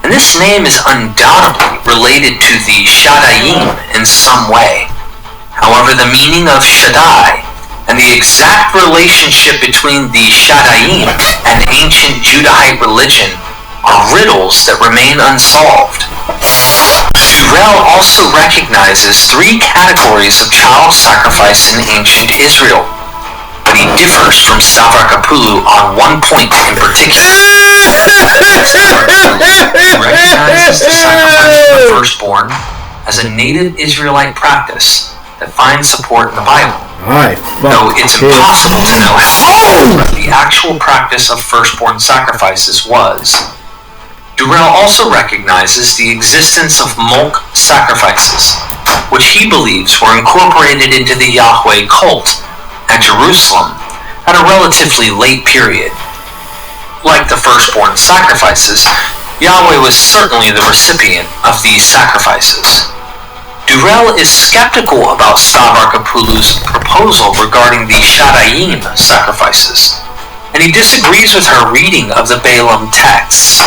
and this name is undoubtedly related to the Shadaim in some way. However, the meaning of Shaddai and the exact relationship between the Shadaim and ancient Judahite religion are riddles that remain unsolved. Durrell also recognizes 3 categories of child sacrifice in ancient Israel, but he differs from Stavrakopulu on one point in particular. He recognizes the sacrifice of the firstborn as a native Israelite practice that finds support in the Bible. Though it's impossible to know how the actual practice of firstborn sacrifices was. Durrell also recognizes the existence of Molech sacrifices, which he believes were incorporated into the Yahweh cult at Jerusalem at a relatively late period. Like the firstborn sacrifices, Yahweh was certainly the recipient of these sacrifices. Durrell is skeptical about Stavrakopulu's proposal regarding the Shadaim sacrifices, and he disagrees with her reading of the Balaam texts.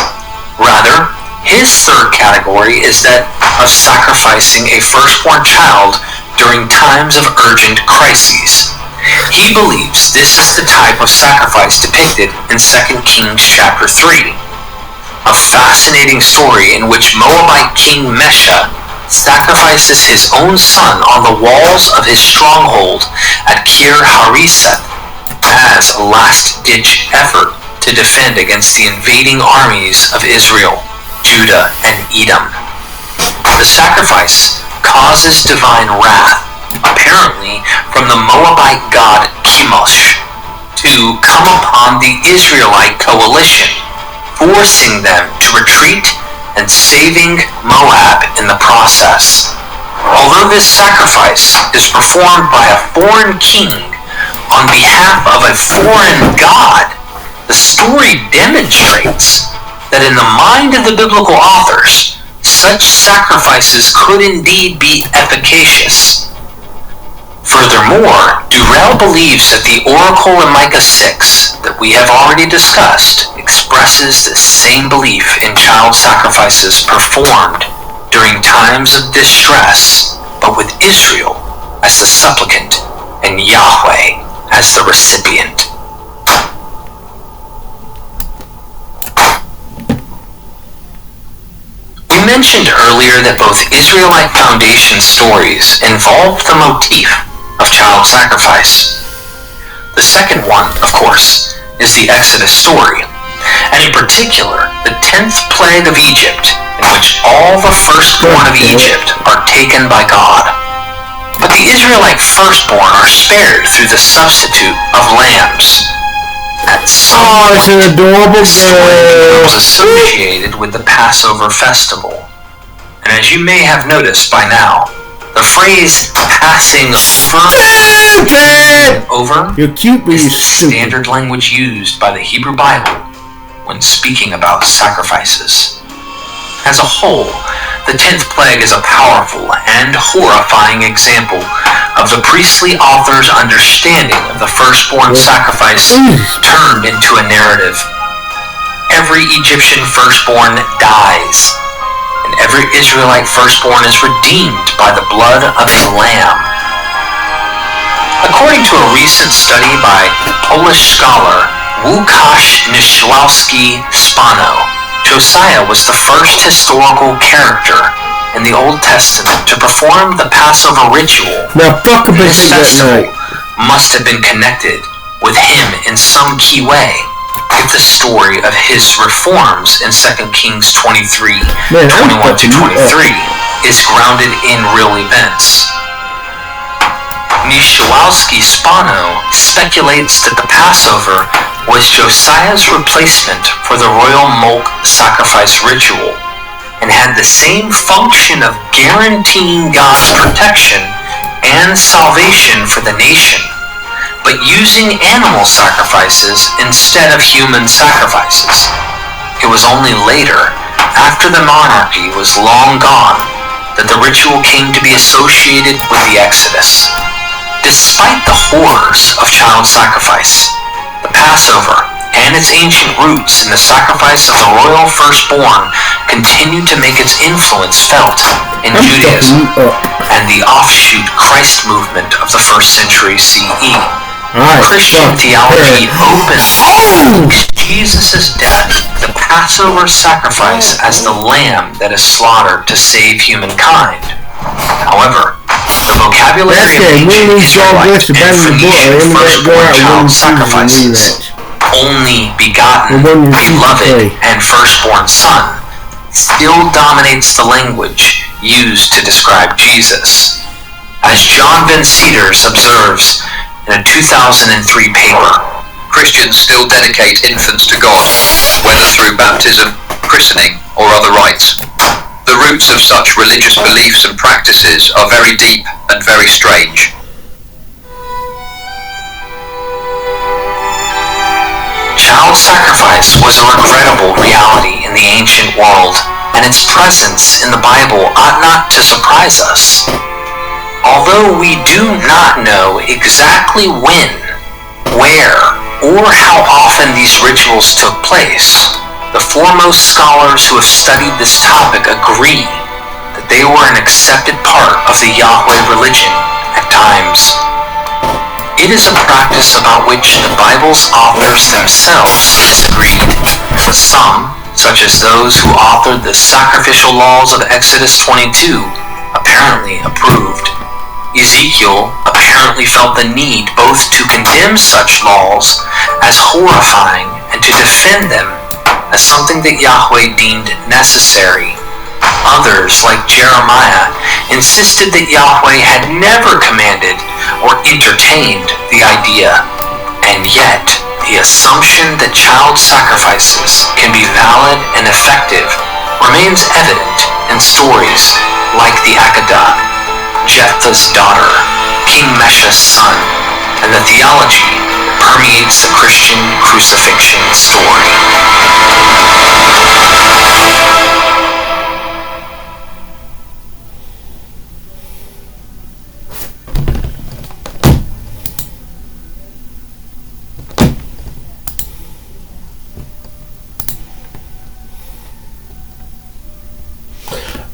Rather, his third category is that of sacrificing a firstborn child during times of urgent crises. He believes this is the type of sacrifice depicted in 2 Kings chapter 3, a fascinating story in which Moabite king Mesha sacrifices his own son on the walls of his stronghold at Kir Hareseth as a last-ditch effort to defend against the invading armies of Israel, Judah, and Edom. The sacrifice causes divine wrath, apparently from the Moabite god Chemosh, to come upon the Israelite coalition, forcing them to retreat and saving Moab in the process. Although this sacrifice is performed by a foreign king on behalf of a foreign god, the story demonstrates that in the mind of the biblical authors, such sacrifices could indeed be efficacious. Furthermore, Durrell believes that the oracle in Micah 6 that we have already discussed expresses the same belief in child sacrifices performed during times of distress, but with Israel as the supplicant and Yahweh as the recipient. We mentioned earlier that both Israelite foundation stories involved the motif of child sacrifice. The second one, of course, is the Exodus story, and in particular, the 10th plague of Egypt, in which all the firstborn of Egypt are taken by God. But the Israelite firstborn are spared through the substitute of lambs. At some point, it's an adorable this story girl. becomes associated with the Passover festival. And as you may have noticed by now, The phrase passing over You're cute, but is you're the stupid. standard language used by the Hebrew Bible when speaking about sacrifices. As a whole, the 10th plague is a powerful and horrifying example of the priestly author's understanding of the firstborn sacrifice turned into a narrative. Every Egyptian firstborn dies, and every Israelite firstborn is redeemed by the blood of a lamb. According to a recent study by Polish scholar Łukasz Niszczałowski-Spano, Josiah was the first historical character in the Old Testament to perform the Passover ritual. Now fuck a bitch This that festival night. must have been connected with him in some key way, if the story of his reforms in 2 Kings 23:21-23 is grounded in real events. Niszczałowski-Spano speculates that the Passover was Josiah's replacement for the royal milk sacrifice ritual and had the same function of guaranteeing God's protection and salvation for the nation, but using animal sacrifices instead of human sacrifices. It was only later, after the monarchy was long gone, that the ritual came to be associated with the Exodus. Despite the horrors of child sacrifice, the Passover and its ancient roots in the sacrifice of the royal firstborn continued to make its influence felt in Judaism and the offshoot Christ movement of the 1st century CE. Christian theology opens Jesus' death, the Passover sacrifice, as the lamb that is slaughtered to save humankind. However, the vocabulary of ancient Israelite definition of firstborn child sacrifices, only begotten, beloved, and firstborn son, still dominates the language used to describe Jesus. As John Van Cedars observes in a 2003 paper, Christians still dedicate infants to God, whether through baptism, christening, or other rites. The roots of such religious beliefs and practices are very deep and very strange. child sacrifice was a regrettable reality in the ancient world, and its presence in the Bible ought not to surprise us. Although we do not know exactly when, where, or how often these rituals took place, the foremost scholars who have studied this topic agree that they were an accepted part of the Yahweh religion at times. It is a practice about which the Bible's authors themselves disagreed. Some, such as those who authored the sacrificial laws of Exodus 22, apparently approved. Ezekiel apparently felt the need both to condemn such laws as horrifying and to defend them as something that Yahweh deemed necessary. Others, like Jeremiah, insisted that Yahweh had never commanded or entertained the idea. And yet, the assumption that child sacrifices can be valid and effective remains evident in stories like the Akedah, Jephthah's daughter, King Mesha's son, and the theology that permeates the Christian crucifixion story.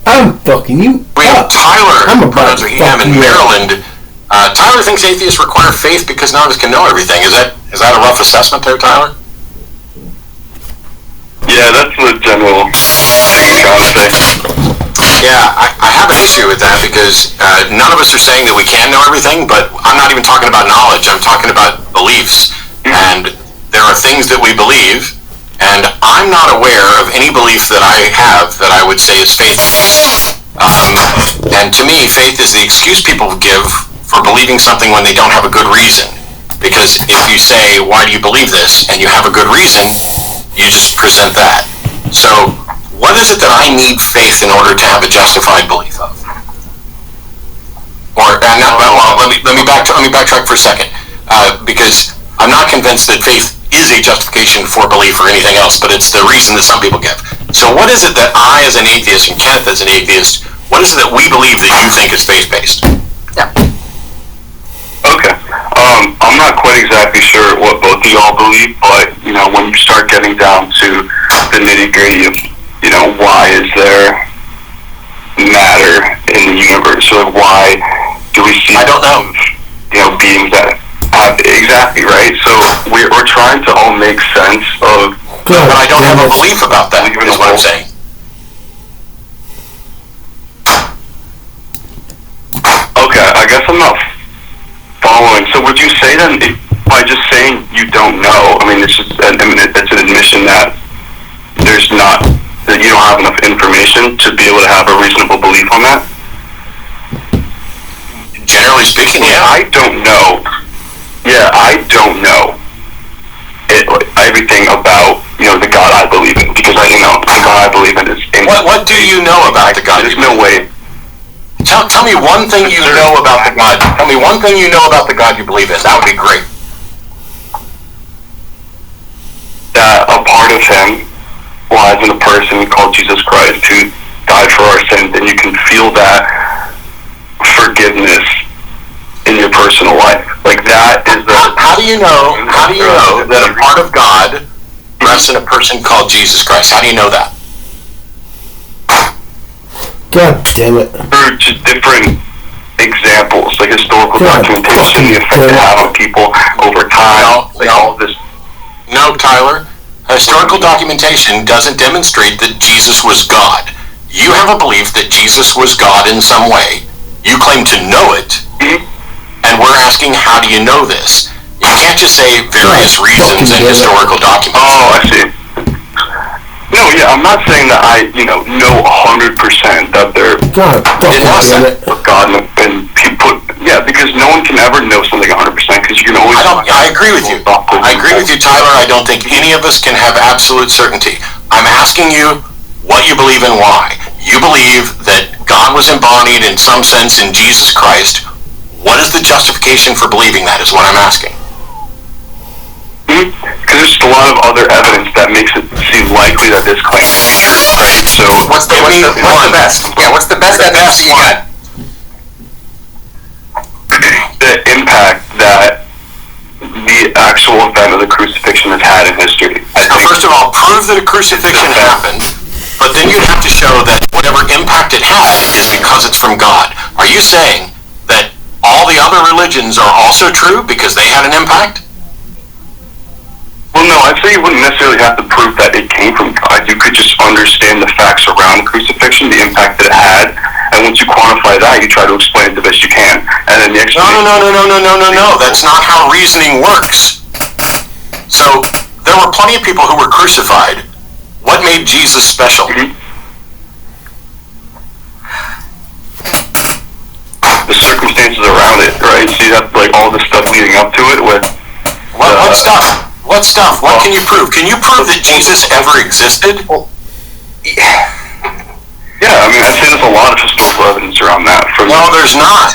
I'm fucking you. We have Tyler, I'm about to Birmingham in Maryland. Tyler thinks atheists require faith because none of us can know everything. Is that a rough assessment there, Tyler? Yeah, that's the general thing, honestly. Yeah, I have an issue with that because none of us are saying that we can know everything, but I'm not even talking about knowledge. I'm talking about beliefs. And there are things that we believe, and I'm not aware of any belief that I have that I would say is faith. And to me, faith is the excuse people give for believing something when they don't have a good reason. Because if you say, why do you believe this, and you have a good reason, you just present that. So, what is it that I need faith in order to have a justified belief of? let me backtrack for a second, because I'm not convinced that faith is a justification for belief or anything else, but it's the reason that some people give. So what is it that I, as an atheist, and Kenneth, as an atheist, what is it that we believe that you think is faith-based? Yeah. Okay. I'm not quite exactly sure what both of y'all believe, but, when you start getting down to the nitty-gritty of, why is there matter in the universe, or why do we see... I don't know. Beings that have... Exactly, right? So we're trying to all make sense of... But I don't have a belief about that, is what I'm saying. Okay, I guess I'm not following. So would you say then, by just saying you don't know, it's just it's an admission that that you don't have enough information to be able to have a reasonable belief on that? Generally speaking, yeah. I don't know. Yeah, I don't know everything about, the God I believe in, because the God I believe in is... What do you know about the God? There's no way... Tell me one thing you know about the God. Tell me one thing you know about the God you believe in. That would be great. That a part of him lies in a person called Jesus Christ who died for our sins, and you can feel that forgiveness in your personal life. Like, that is the... How do you know that a part of God rests in a person called Jesus Christ? How do you know that? God damn it. Through just different examples, like historical documentation, the effect it had on people over time, all this. No, Tyler. Historical documentation doesn't demonstrate that Jesus was God. You have a belief that Jesus was God in some way. You claim to know it, and we're asking, how do you know this? You can't just say various reasons in historical documents. Oh, I see. No, yeah, I'm not saying that I, know 100% that there is of God and people. Yeah, because no one can ever know something 100% because you can always... I agree with you. I agree with you, Tyler. I don't think any of us can have absolute certainty. I'm asking you what you believe and why. You believe that God was embodied in some sense in Jesus Christ. What is the justification for believing that is what I'm asking. Because there's just a lot of other evidence that makes it seem likely that this claim is true, right? So what's the best? Yeah, what's the best evidence you got? The impact that the actual event of the crucifixion has had in history. So first of all, prove that a crucifixion happened, but then you'd have to show that whatever impact it had is because it's from God. Are you saying that all the other religions are also true because they had an impact? Well, no, I'd say you wouldn't necessarily have to prove that it came from God. You could just understand the facts around the crucifixion, the impact that it had, and once you quantify that, you try to explain it the best you can. And then the explanation... No. That's not how reasoning works. So, there were plenty of people who were crucified. What made Jesus special? The circumstances around it, right? So you have, all the stuff leading up to it with... What stuff? What stuff? What can you prove? Can you prove that Jesus ever existed? Yeah, I'd say there's a lot of historical evidence around that. No, there's not.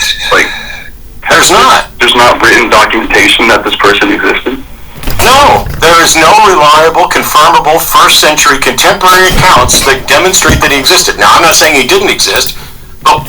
There's not. There's not written documentation that this person existed? No, there is no reliable, confirmable, first-century contemporary accounts that demonstrate that he existed. Now, I'm not saying he didn't exist, but...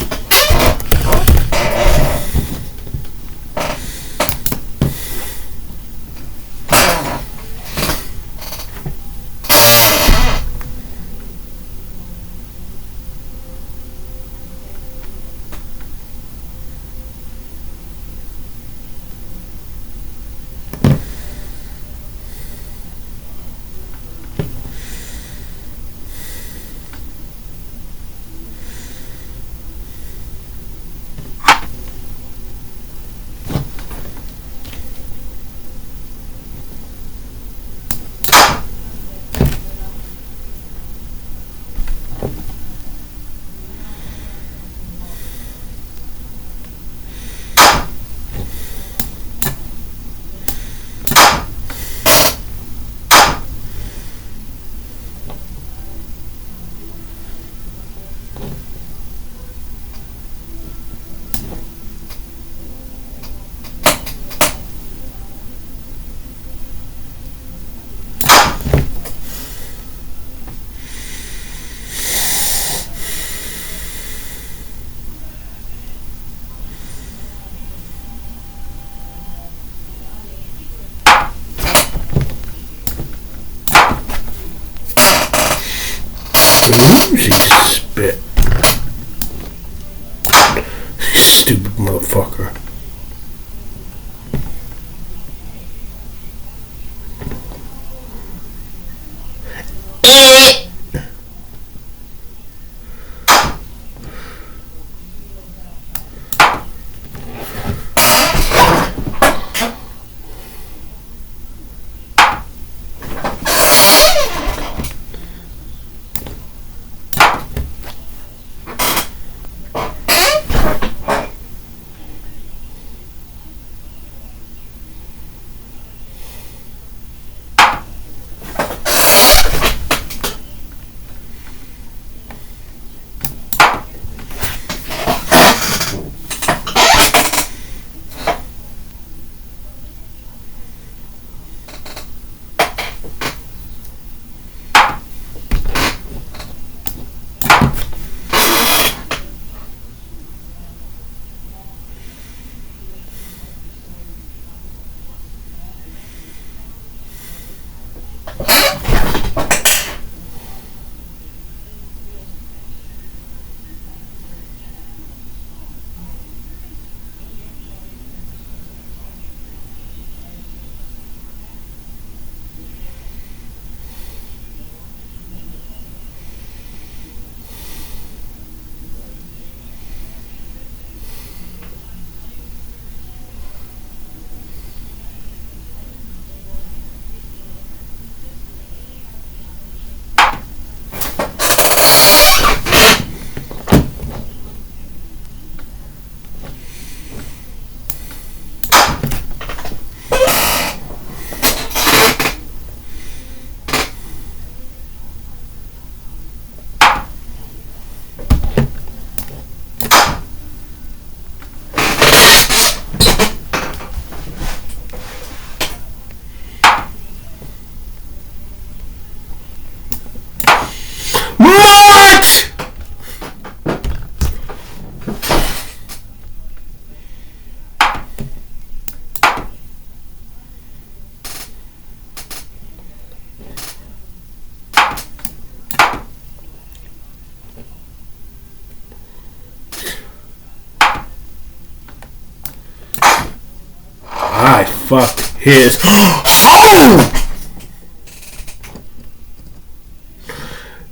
fucked his hole!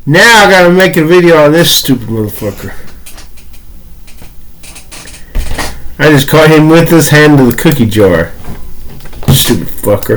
Now I gotta make a video on this stupid motherfucker. I just caught him with his hand to the cookie jar. Stupid fucker.